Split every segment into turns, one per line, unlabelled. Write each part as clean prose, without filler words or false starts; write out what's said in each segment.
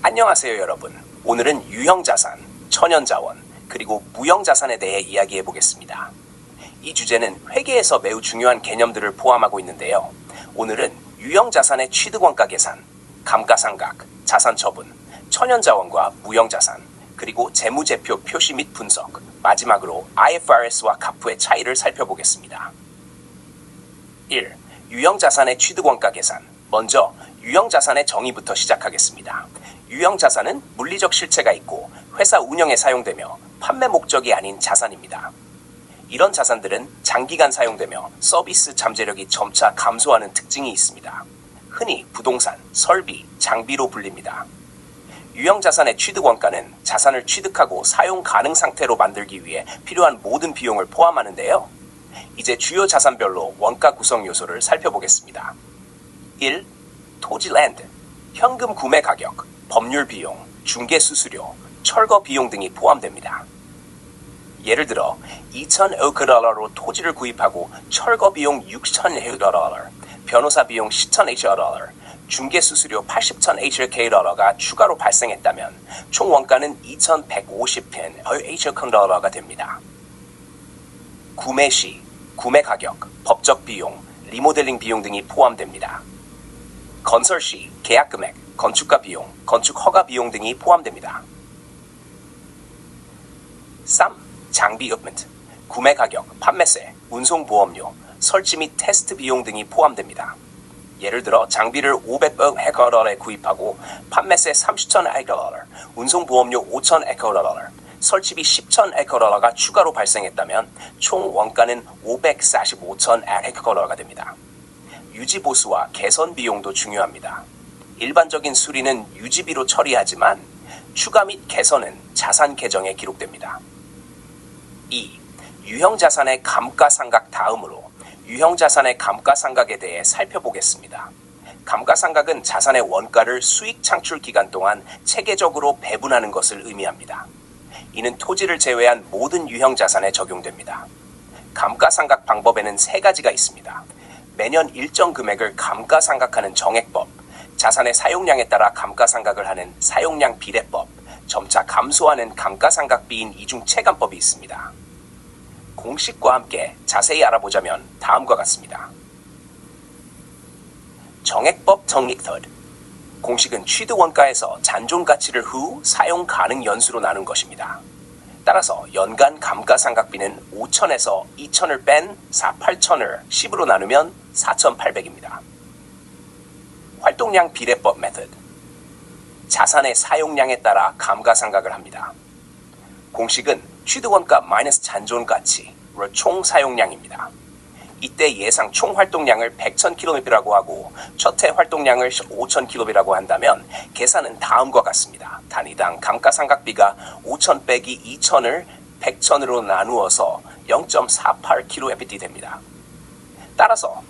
안녕하세요 여러분. 오늘은 유형자산, 천연자원, 그리고 무형자산에 대해 이야기해 보겠습니다. 이 주제는 회계에서 매우 중요한 개념들을 포함하고 있는데요. 오늘은 유형자산의 취득원가 계산, 감가상각, 자산처분, 천연자원과 무형자산, 그리고 재무제표 표시 및 분석, 마지막으로 IFRS와 가프의 차이를 살펴보겠습니다. 1. 유형자산의 취득원가 계산. 먼저 유형자산의 정의부터 시작하겠습니다. 유형자산은 물리적 실체가 있고 회사 운영에 사용되며 판매 목적이 아닌 자산입니다. 이런 자산들은 장기간 사용되며 서비스 잠재력이 점차 감소하는 특징이 있습니다. 흔히 부동산, 설비, 장비로 불립니다. 유형자산의 취득원가는 자산을 취득하고 사용 가능 상태로 만들기 위해 필요한 모든 비용을 포함하는데요. 이제 주요 자산별로 원가 구성 요소를 살펴보겠습니다. 1. 토지 랜드, 현금 구매 가격, 법률 비용, 중개 수수료, 철거 비용 등이 포함됩니다. 예를 들어 2,000AUD 토지를 구입하고 철거 비용 6,000AUD, 변호사 비용 10,000AUD, 중개 수수료 80,000HKD가 추가로 발생했다면 총 원가는 2,150HKD가 됩니다. 구매 시, 구매 가격, 법적 비용, 리모델링 비용 등이 포함됩니다. 건설 시, 계약 금액, 건축가 비용, 건축 허가 비용 등이 포함됩니다. 3. 장비 equipment, 구매 가격, 판매세, 운송 보험료, 설치 및 테스트 비용 등이 포함됩니다. 예를 들어 장비를 500HKD에 구입하고 판매세 30,000HKD, 운송 보험료 5,000HKD, 설치비 10,000HKD가 추가로 발생했다면 총 원가는 545,000HKD가 됩니다. 유지 보수와 개선 비용도 중요합니다. 일반적인 수리는 유지비로 처리하지만 추가 및 개선은 자산 계정에 기록됩니다. 2. 유형자산의 감가상각. 다음으로 유형자산의 감가상각에 대해 살펴보겠습니다. 감가상각은 자산의 원가를 수익 창출 기간 동안 체계적으로 배분하는 것을 의미합니다. 이는 토지를 제외한 모든 유형자산에 적용됩니다. 감가상각 방법에는 세 가지가 있습니다. 매년 일정 금액을 감가상각하는 정액법, 자산의 사용량에 따라 감가상각을 하는 사용량 비례법, 점차 감소하는 감가상각비인 이중체감법이 있습니다. 공식과 함께 자세히 알아보자면 다음과 같습니다. 정액법 정액. 공식은 취득원가에서 잔존가치를 후 사용 가능 연수로 나눈 것입니다. 따라서 연간 감가상각비는 5,000에서 2,000을 뺀 8,000을 10으로 나누면 4,800입니다. 활동량 비례법 메서드. 자산의 사용량에 따라 감가상각을 합니다. 공식은 취득원가 마이너스 잔존가치로 총 사용량입니다. 이때 예상 총 활동량을 100,000kb라고 하고 첫 해 활동량을 5,000kb라고 한다면 계산은 다음과 같습니다. 단위당 감가상각비가 5,000 빼기 2,000을 100,000으로 나누어서 0.48kbft 됩니다. 따라서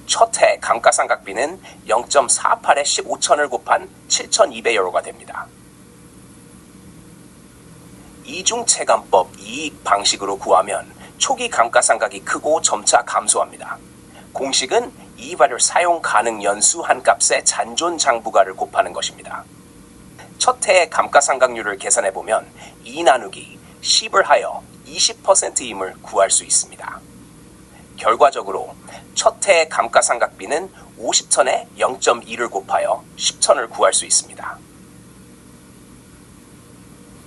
첫 해 감가상각비는 0.48에 15,000을 곱한 7,200유로가 됩니다. 이중체감법 이익 방식으로 구하면 초기 감가상각이 크고 점차 감소합니다. 공식은 이익value 사용 가능 연수 한 값에 잔존 장부가를 곱하는 것입니다. 첫 해의 감가상각률을 계산해보면 2 나누기 10을 하여 20%임을 구할 수 있습니다. 결과적으로 첫 해의 감가상각비는 50,000에 0.2를 곱하여 10,000을 구할 수 있습니다.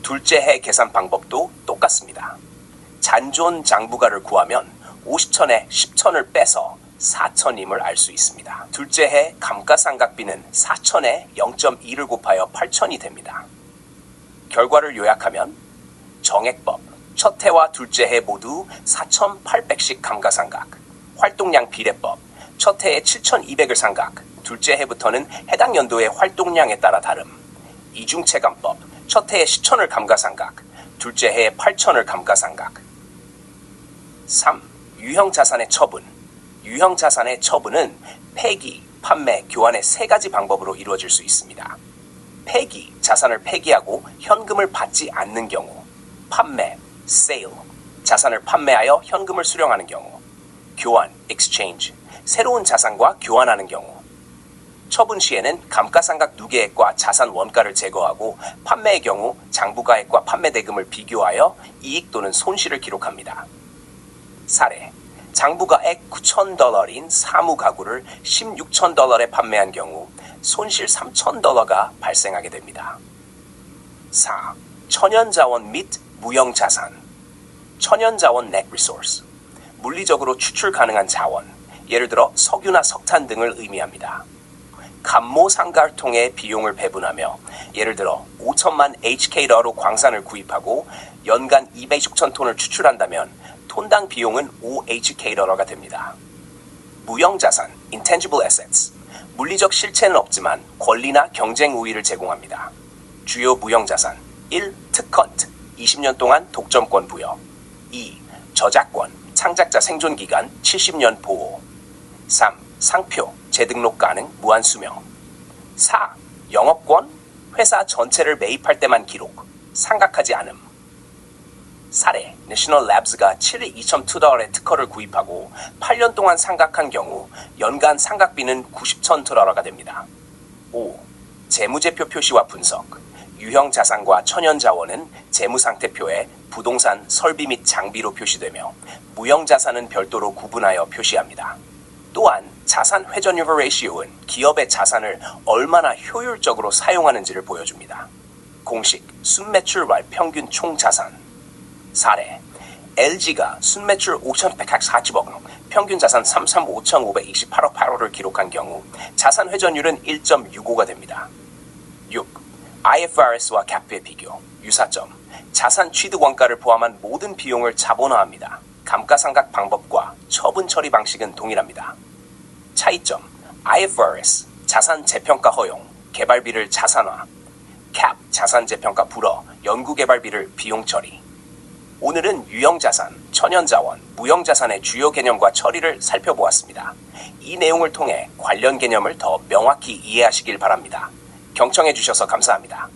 둘째 해 계산 방법도 똑같습니다. 잔존 장부가를 구하면 50,000에 10,000을 빼서 4,000임을 알 수 있습니다. 둘째 해 감가상각비는 4,000에 0.2를 곱하여 8,000이 됩니다. 결과를 요약하면 정액법, 첫 해와 둘째 해 모두 4,800씩 감가상각, 활동량 비례법, 첫 해에 7,200을 상각, 둘째 해부터는 해당 연도의 활동량에 따라 다름, 이중체감법, 첫 해에 10,000을 감가상각, 둘째 해에 8,000을 감가상각. 3. 유형자산의 처분. 유형자산의 처분은 폐기, 판매, 교환의 세 가지 방법으로 이루어질 수 있습니다. 폐기, 자산을 폐기하고 현금을 받지 않는 경우. 판매, sale, 자산을 판매하여 현금을 수령하는 경우. 교환, exchange, 새로운 자산과 교환하는 경우. 처분 시에는 감가상각 누계액과 자산 원가를 제거하고 판매의 경우 장부가액과 판매 대금을 비교하여 이익 또는 손실을 기록합니다. 사례: 장부가액 $9,000인 사무 가구를 $16,000에 판매한 경우 손실 $3,000가 발생하게 됩니다. 4. 천연자원 및 무형자산. 천연자원 net resource. 물리적으로 추출 가능한 자원, 예를 들어 석유나 석탄 등을 의미합니다. 감모상각통의 비용을 배분하며 예를 들어 5천만 HK러로 광산을 구입하고 연간 200억 톤을 추출한다면 톤당 비용은 5HK러가 됩니다. 무형자산 intangible assets. 물리적 실체는 없지만 권리나 경쟁 우위를 제공합니다. 주요 무형자산 1. 특허트 20년 동안 독점권 부여. 2. 저작권 창작자 생존기간 70년 보호. 3. 상표 재등록 가능 무한 수명. 4. 영업권 회사 전체를 매입할 때만 기록 상각하지 않음. 사례: 내셔널 랩스가 7일 $2,200의 특허를 구입하고 8년 동안 상각한 경우 연간 상각비는 $90,000가 됩니다. 5. 재무제표 표시와 분석. 유형 자산과 천연자원은 재무상태표에 부동산, 설비 및 장비로 표시되며 무형 자산은 별도로 구분하여 표시합니다. 또한 자산 회전율 레이시오는 기업의 자산을 얼마나 효율적으로 사용하는지를 보여줍니다. 공식: 순매출월 평균 총자산. 사례: LG가 순매출 5,140억, 평균 자산 35,528억 8호를 기록한 경우 자산 회전율은 1.65가 됩니다. 6. IFRS와 CAP의 비교. 유사점: 자산 취득 원가를 포함한 모든 비용을 자본화합니다. 감가상각 방법과 처분 처리 방식은 동일합니다. 차이점: IFRS 자산 재평가 허용, 개발비를 자산화. CAP 자산 재평가 불허, 연구개발비를 비용 처리. 오늘은 유형자산, 천연자원, 무형자산의 주요 개념과 처리를 살펴보았습니다. 이 내용을 통해 관련 개념을 더 명확히 이해하시길 바랍니다. 경청해 주셔서 감사합니다.